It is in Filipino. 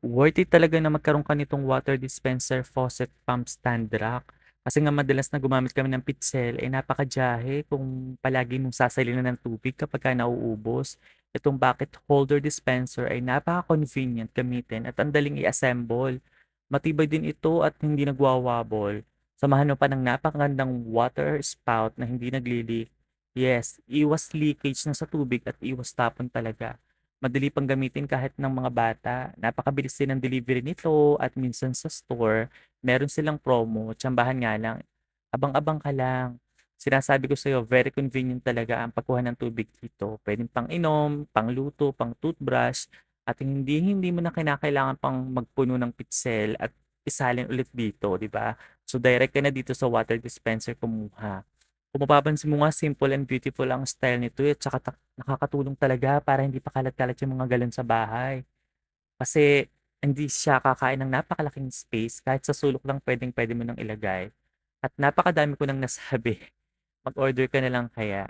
Worth it talaga na magkaroon ka nitong water dispenser faucet pump stand rack. Kasi nga madalas na gumamit kami ng pitsil, eh, napakajahe kung palagi mong sasalinan ng tubig kapagka nauubos. Itong bucket holder dispenser ay napaka-convenient gamitin at ang daling i-assemble. Matibay din ito at hindi nagwawabol. Samahan mo pa ng napakagandang water spout na hindi nagli-leak. Yes, iwas leakage na sa tubig at iwas tapon talaga. Madali pang gamitin kahit ng mga bata. Napakabilis din ng delivery nito at minsan sa store, meron silang promo. Tsambahan nga lang. Abang-abang ka lang. Sinasabi ko sa'yo, very convenient talaga ang pagkuha ng tubig dito. Pwedeng pang inom, pang luto, pang toothbrush, at hindi mo na kinakailangan pang magpuno ng pitsil at isalin ulit dito, di ba? So direct ka na dito sa water dispenser kumuha. Kung mapapansin mo nga, simple and beautiful ang style nito eh, tsaka nakakatulong talaga para hindi pa kalat-kalat yung mga galon sa bahay. Kasi hindi siya kakain ng napakalaking space, kahit sa sulok lang puwedeng-puwede mo nang ilagay. At napakadami ko ng nasabi, mag-order ka na lang kaya.